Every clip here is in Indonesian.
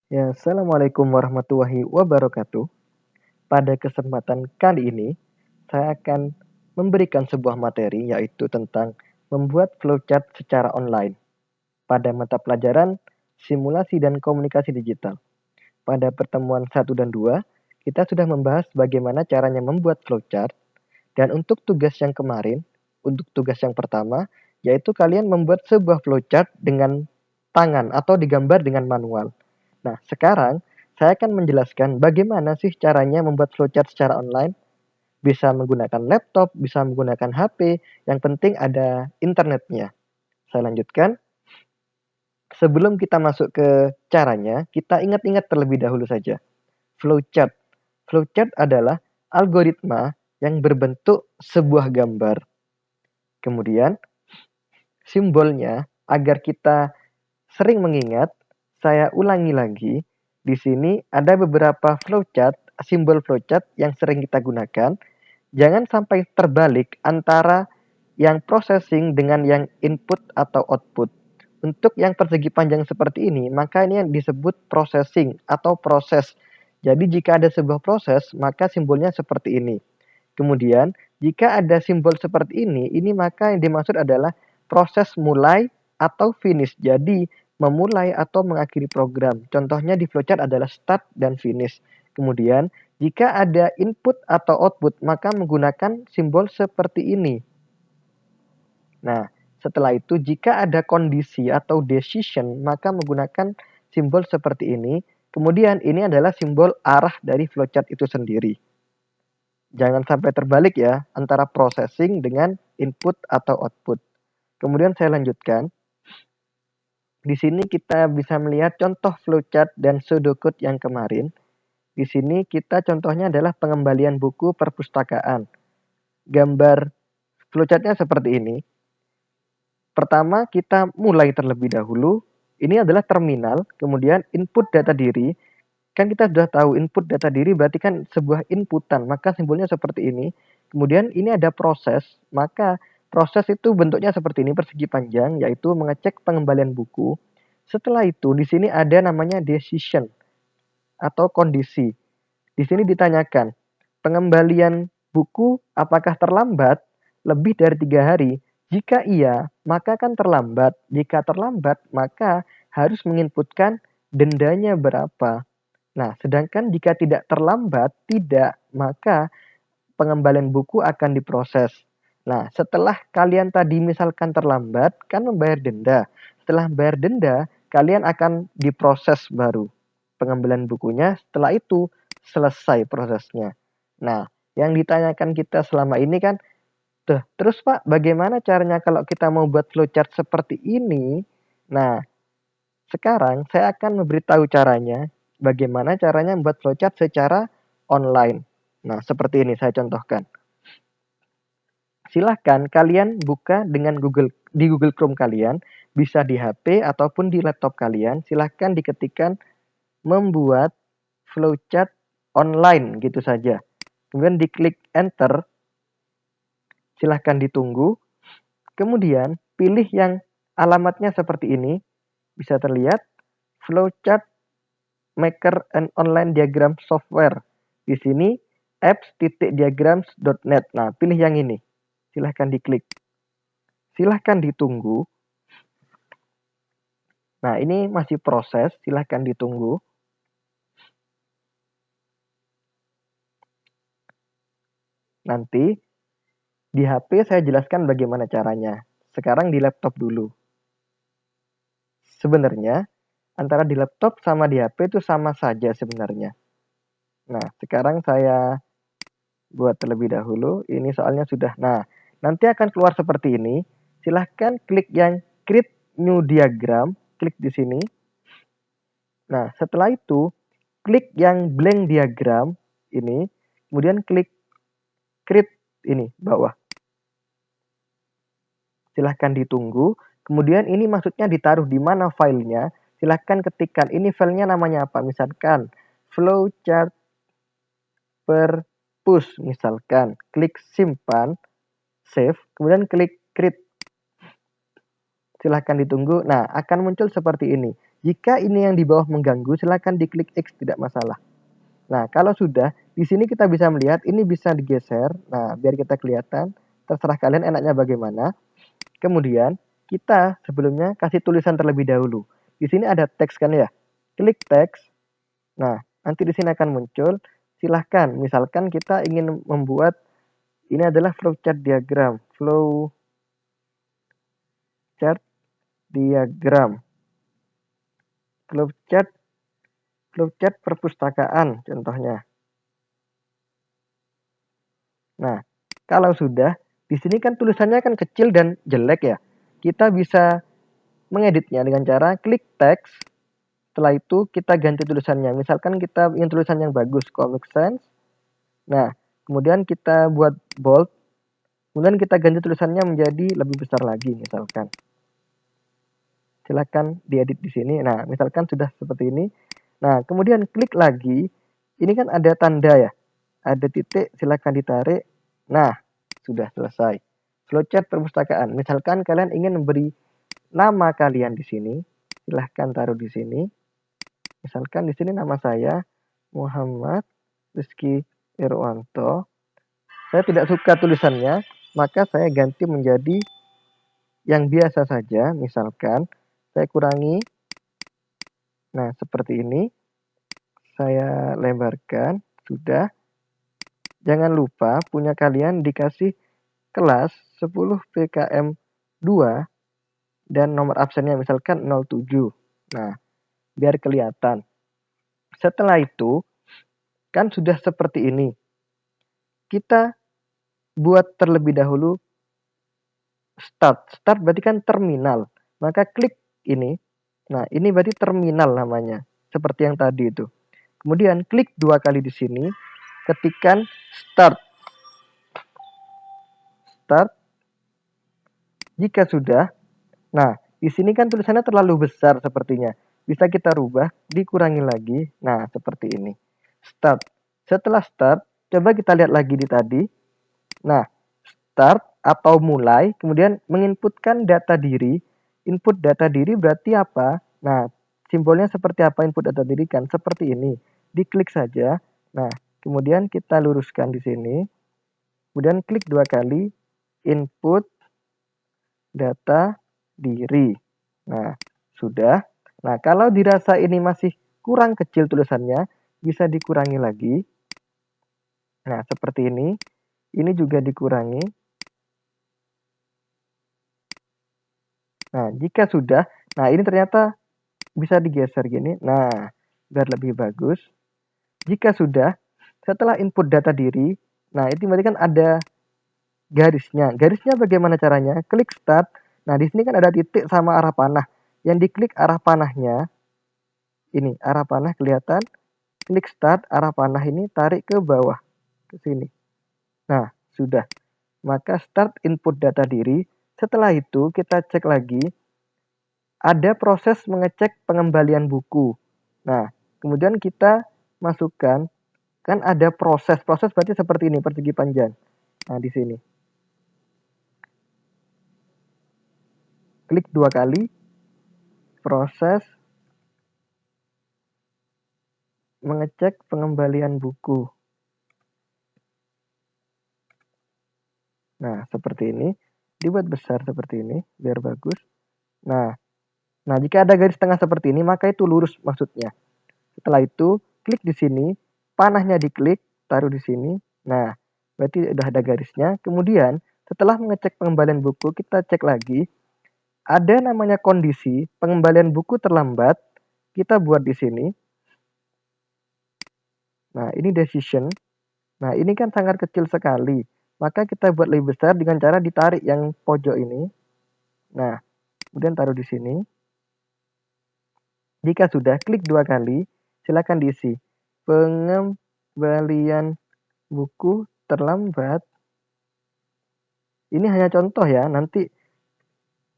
Ya, Assalamualaikum warahmatullahi wabarakatuh. Pada kesempatan kali ini, saya akan memberikan sebuah materi yaitu tentang membuat flowchart secara online pada mata pelajaran simulasi dan komunikasi digital. Pada pertemuan 1 dan 2, kita sudah membahas bagaimana caranya membuat flowchart dan untuk tugas yang kemarin, untuk tugas yang pertama, yaitu kalian membuat sebuah flowchart dengan tangan atau digambar dengan manual. Nah, sekarang saya akan menjelaskan bagaimana sih caranya membuat flowchart secara online. Bisa menggunakan laptop, bisa menggunakan HP, yang penting ada internetnya. Saya lanjutkan. Sebelum kita masuk ke caranya, kita ingat-ingat terlebih dahulu saja. Flowchart. Flowchart adalah algoritma yang berbentuk sebuah gambar. Kemudian simbolnya agar kita sering mengingat, saya ulangi lagi. Di sini ada beberapa flowchart, simbol flowchart yang sering kita gunakan. Jangan sampai terbalik antara yang processing dengan yang input atau output. Untuk yang persegi panjang seperti ini, maka ini yang disebut processing atau proses. Jadi jika ada sebuah proses, maka simbolnya seperti ini. Kemudian, jika ada simbol seperti ini maka yang dimaksud adalah proses mulai atau finish. Jadi, memulai atau mengakhiri program. Contohnya di flowchart adalah start dan finish. Kemudian, jika ada input atau output, maka menggunakan simbol seperti ini. Nah, setelah itu jika ada kondisi atau decision, maka menggunakan simbol seperti ini. Kemudian ini adalah simbol arah dari flowchart itu sendiri. Jangan sampai terbalik ya, antara processing dengan input atau output. Kemudian saya lanjutkan. Di sini kita bisa melihat contoh flowchart dan pseudocode yang kemarin. Di sini kita contohnya adalah pengembalian buku perpustakaan. Gambar flowchartnya seperti ini. Pertama kita mulai terlebih dahulu. Ini adalah terminal, kemudian input data diri. Kan kita sudah tahu input data diri berarti kan sebuah inputan, maka simbolnya seperti ini. Kemudian ini ada proses, maka proses itu bentuknya seperti ini, persegi panjang, yaitu mengecek pengembalian buku. Setelah itu di sini ada namanya decision atau kondisi. Di sini ditanyakan, pengembalian buku apakah terlambat lebih dari 3 hari? Jika iya, maka kan terlambat. Jika terlambat, maka harus menginputkan dendanya berapa. Nah, sedangkan jika tidak terlambat, tidak, maka pengembalian buku akan diproses. Nah, setelah kalian tadi misalkan terlambat, kan membayar denda. Setelah bayar denda, kalian akan diproses baru pengembalian bukunya. Setelah itu selesai prosesnya. Nah, yang ditanyakan kita selama ini kan, terus Pak, bagaimana caranya kalau kita mau buat flowchart seperti ini? Nah, sekarang saya akan memberitahu caranya, bagaimana caranya membuat flowchart secara online. Nah, seperti ini saya contohkan. Silahkan kalian buka dengan di Google Chrome kalian, bisa di HP ataupun di laptop kalian, silahkan diketikkan membuat flowchart online gitu saja. Kemudian diklik enter, silahkan ditunggu. Kemudian pilih yang alamatnya seperti ini, bisa terlihat flowchart maker and online diagram software. Di sini apps.diagrams.net. Nah, pilih yang ini. Silahkan diklik. Silahkan ditunggu. Nah, ini masih proses, silahkan ditunggu. Nanti di HP saya jelaskan bagaimana caranya. Sekarang di laptop dulu. Sebenarnya antara di laptop sama di HP itu sama saja sebenarnya. Nah, sekarang saya buat terlebih dahulu. Ini soalnya sudah. Nah, nanti akan keluar seperti ini. Silahkan klik yang create new diagram, klik di sini. Nah, setelah itu klik yang blank diagram ini, kemudian klik create ini bawah. Silahkan ditunggu. Kemudian ini maksudnya ditaruh di mana filenya. Silahkan ketikkan ini filenya namanya apa. Misalkan flowchart perpus misalkan. Klik simpan, save, kemudian klik create. Silahkan ditunggu. Nah, akan muncul seperti ini. Jika ini yang di bawah mengganggu, silakan diklik X, tidak masalah. Nah, kalau sudah, di sini kita bisa melihat ini bisa digeser. Nah, biar kita kelihatan, terserah kalian enaknya bagaimana. Kemudian, kita sebelumnya kasih tulisan terlebih dahulu. Di sini ada teks kan ya? Klik teks. Nah, nanti di sini akan muncul. Silahkan, misalkan kita ingin membuat, ini adalah flowchart diagram. Flowchart diagram. Flowchart perpustakaan contohnya. Nah, kalau sudah, di sini kan tulisannya kan kecil dan jelek ya. Kita bisa mengeditnya dengan cara klik teks. Setelah itu kita ganti tulisannya. Misalkan kita ingin tulisan yang bagus, Comic Sans. Nah, kemudian kita buat bold. Kemudian kita ganti tulisannya menjadi lebih besar lagi misalkan. Silakan diedit di sini. Nah, misalkan sudah seperti ini. Nah, kemudian klik lagi. Ini kan ada tanda ya. Ada titik, silakan ditarik. Nah, sudah selesai. Flowchart perpustakaan. Misalkan kalian ingin memberi nama kalian di sini, silahkan taruh di sini. Misalkan di sini nama saya Muhammad Rizky Irwanto. Saya tidak suka tulisannya, maka saya ganti menjadi yang biasa saja. Misalkan saya kurangi. Nah, seperti ini. Saya lebarkan. Sudah. Jangan lupa punya kalian dikasih kelas 10 PKM 2 dan nomor absennya misalkan 07. Nah, biar kelihatan. Setelah itu, kan sudah seperti ini. Kita buat terlebih dahulu start. Start berarti kan terminal. Maka klik ini. Nah, ini berarti terminal namanya. Seperti yang tadi itu. Kemudian klik 2 kali di sini. Ketikkan start. Start. Jika sudah, nah, di sini kan tulisannya terlalu besar sepertinya. Bisa kita rubah, dikurangi lagi. Nah, seperti ini. Start. Setelah start, coba kita lihat lagi di tadi. Nah, start atau mulai, kemudian menginputkan data diri. Input data diri berarti apa? Nah, simbolnya seperti apa input data diri kan? Seperti ini. Diklik saja. Nah, kemudian kita luruskan di sini. Kemudian klik 2 kali, input data diri. Nah, sudah. Nah, kalau dirasa ini masih kurang kecil tulisannya, bisa dikurangi lagi. Nah, seperti ini. Ini juga dikurangi. Nah, jika sudah, nah ini ternyata bisa digeser gini. Nah, biar lebih bagus. Jika sudah, setelah input data diri, nah itu berarti kan ada garisnya. Garisnya bagaimana caranya? Klik start. Nah, di sini kan ada titik sama arah panah. Yang diklik arah panahnya, ini arah panah kelihatan. Klik start, arah panah ini tarik ke bawah, ke sini. Nah, sudah. Maka start input data diri. Setelah itu kita cek lagi. Ada proses mengecek pengembalian buku. Nah, kemudian kita masukkan, kan ada proses. Proses berarti seperti ini, persegi panjang. Nah, di sini. Klik 2 kali. Proses mengecek pengembalian buku. Nah, seperti ini. Dibuat besar seperti ini, biar bagus. Nah, jika ada garis tengah seperti ini, maka itu lurus maksudnya. Setelah itu, klik di sini, panahnya diklik, taruh di sini. Nah, berarti sudah ada garisnya. Kemudian, setelah mengecek pengembalian buku, kita cek lagi. Ada namanya kondisi pengembalian buku terlambat. Kita buat di sini. Nah, ini decision. Nah, ini kan sangat kecil sekali. Maka kita buat lebih besar dengan cara ditarik yang pojok ini. Nah, kemudian taruh di sini. Jika sudah, klik 2 kali. Silakan diisi. Pengembalian buku terlambat. Ini hanya contoh ya. Nanti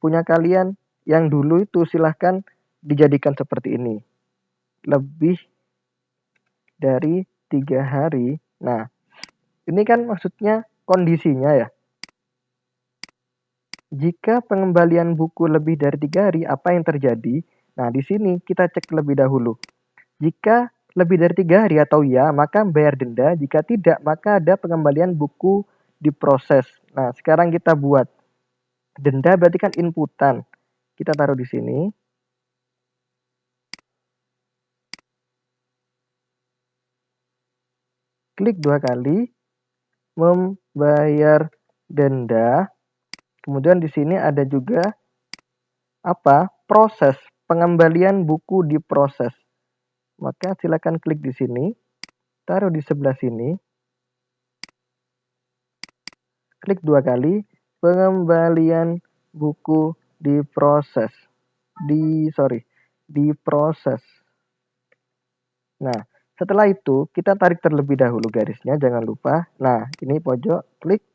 punya kalian yang dulu itu silahkan dijadikan seperti ini. Lebih dari 3 hari. Nah, ini kan maksudnya kondisinya ya. Jika pengembalian buku lebih dari 3 hari, apa yang terjadi? Nah, di sini kita cek terlebih dahulu. Jika lebih dari 3 hari atau ya, maka bayar denda. Jika tidak, maka ada pengembalian buku diproses. Nah, sekarang kita buat. Denda berarti kan inputan. Kita taruh di sini. Klik 2 kali. Membayar denda. Kemudian di sini ada juga proses pengembalian buku diproses. Maka silakan klik di sini, taruh di sebelah sini, klik 2 kali, pengembalian buku diproses. Diproses. Nah, setelah itu kita tarik terlebih dahulu garisnya, jangan lupa. Nah, ini pojok, klik,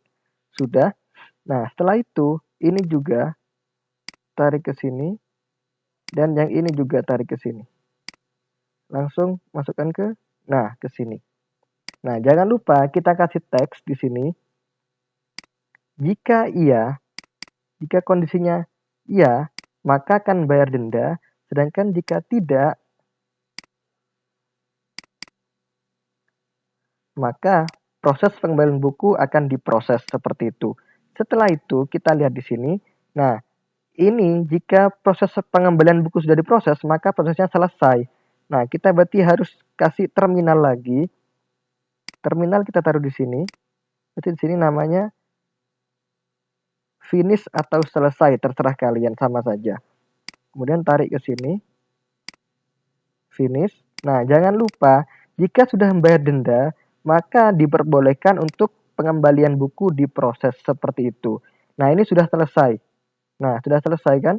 sudah. Nah, setelah itu ini juga tarik ke sini, dan yang ini juga tarik ke sini. Langsung masukkan ke sini. Nah, jangan lupa kita kasih teks di sini. Jika kondisinya iya, maka akan bayar denda. Sedangkan jika tidak, maka proses pengembalian buku akan diproses seperti itu. Setelah itu kita lihat di sini. Nah, ini jika proses pengembalian buku sudah diproses, maka prosesnya selesai. Nah, kita berarti harus kasih terminal lagi. Terminal kita taruh di sini. Berarti di sini namanya finish atau selesai, terserah kalian, sama saja. Kemudian tarik ke sini. Finish. Nah, jangan lupa jika sudah membayar denda, maka diperbolehkan untuk pengembalian buku diproses seperti itu. Nah, ini sudah selesai. Nah, sudah selesai kan?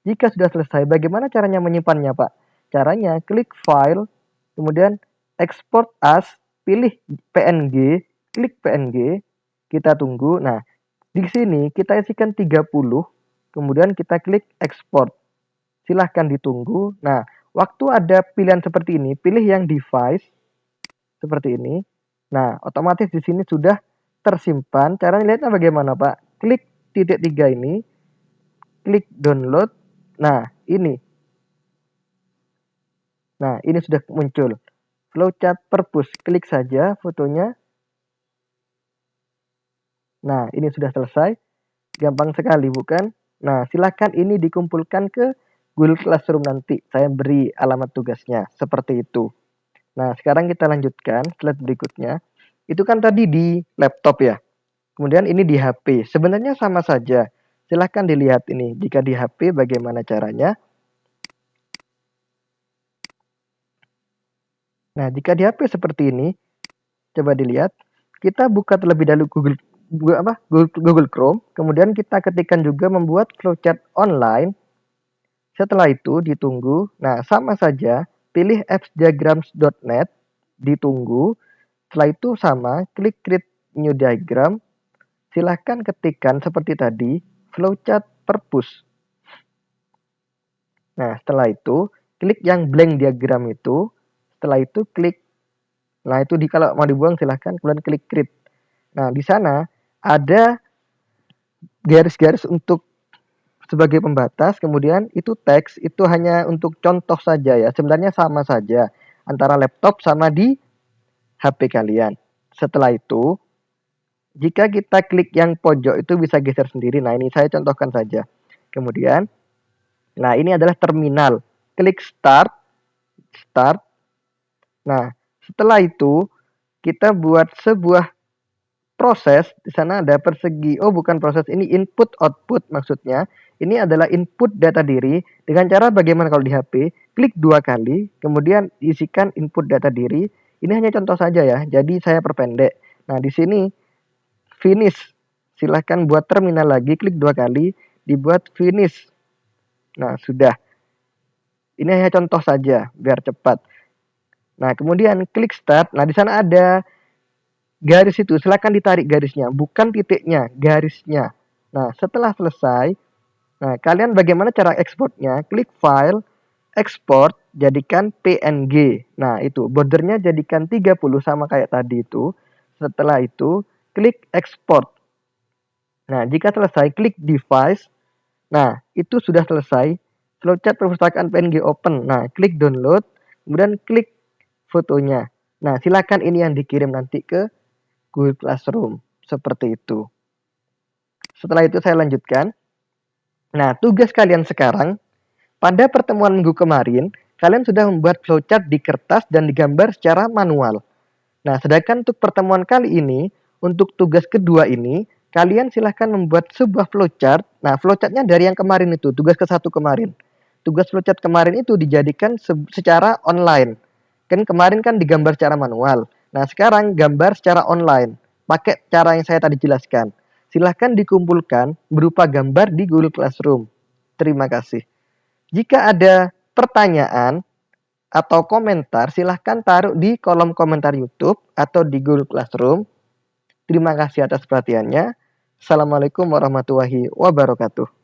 Jika sudah selesai, bagaimana caranya menyimpannya, Pak? Caranya klik file, kemudian export as, pilih PNG, klik PNG, kita tunggu. Nah, di sini kita isikan 30, kemudian kita klik export. Silahkan ditunggu. Nah, waktu ada pilihan seperti ini, pilih yang device seperti ini. Nah, otomatis di sini sudah tersimpan. Cara lihatnya bagaimana, Pak? Klik titik 3 ini, klik download. Nah, ini. Nah, ini sudah muncul. Flowchart purpose, klik saja fotonya. Nah, ini sudah selesai. Gampang sekali, bukan? Nah, silakan ini dikumpulkan ke Google Classroom nanti. Saya beri alamat tugasnya, seperti itu. Nah, sekarang kita lanjutkan slide berikutnya. Itu kan tadi di laptop ya. Kemudian ini di HP. Sebenarnya sama saja. Silahkan dilihat ini. Jika di HP bagaimana caranya. Nah, jika di HP seperti ini, coba dilihat. Kita buka terlebih dahulu Google Chrome. Kemudian kita ketikkan juga membuat flowchart online. Setelah itu ditunggu. Nah, sama saja. Pilih appsdiagrams.net. Ditunggu. Setelah itu sama. Klik create new diagram. Silahkan ketikkan seperti tadi. Flowchart purpose. Nah, setelah itu klik yang blank diagram itu. Setelah itu klik. Nah, itu kalau mau dibuang silahkan. Kemudian klik create. Nah, di sana ada garis-garis untuk sebagai pembatas, kemudian itu teks, itu hanya untuk contoh saja ya. Sebenarnya sama saja antara laptop sama di HP kalian. Setelah itu, jika kita klik yang pojok itu bisa geser sendiri. Nah, ini saya contohkan saja. Kemudian, nah ini adalah terminal. Klik start. Nah, setelah itu kita buat sebuah proses. Di sana ada persegi. Oh, bukan proses, ini input output maksudnya. Ini adalah input data diri dengan cara bagaimana kalau di HP, klik 2 kali, kemudian isikan input data diri. Ini hanya contoh saja ya. Jadi saya perpendek. Nah, di sini finish. Silahkan buat terminal lagi, klik 2 kali, dibuat finish. Nah, sudah. Ini hanya contoh saja biar cepat. Nah, kemudian klik start. Nah, di sana ada garis itu, silakan ditarik garisnya, bukan titiknya, garisnya. Nah, setelah selesai, nah kalian bagaimana cara ekspornya? Klik file, export, jadikan PNG. Nah, itu bordernya jadikan 30 sama kayak tadi itu. Setelah itu, klik export. Nah, jika selesai, klik device. Nah, itu sudah selesai. flowchart perpustakaan PNG Open. Nah, klik download, kemudian klik fotonya. Nah, silakan ini yang dikirim nanti ke Google Classroom. Seperti itu. Setelah itu saya lanjutkan. Nah, tugas kalian sekarang, pada pertemuan minggu kemarin, kalian sudah membuat flowchart di kertas dan digambar secara manual. Nah, sedangkan untuk pertemuan kali ini, untuk tugas kedua ini, kalian silahkan membuat sebuah flowchart. Nah, flowchartnya dari yang kemarin itu, tugas ke-1 kemarin. Tugas flowchart kemarin itu dijadikan secara online. Kan kemarin kan digambar secara manual. Nah, sekarang gambar secara online. Pakai cara yang saya tadi jelaskan. Silahkan dikumpulkan berupa gambar di Google Classroom. Terima kasih. Jika ada pertanyaan atau komentar, silahkan taruh di kolom komentar YouTube atau di Google Classroom. Terima kasih atas perhatiannya. Assalamualaikum warahmatullahi wabarakatuh.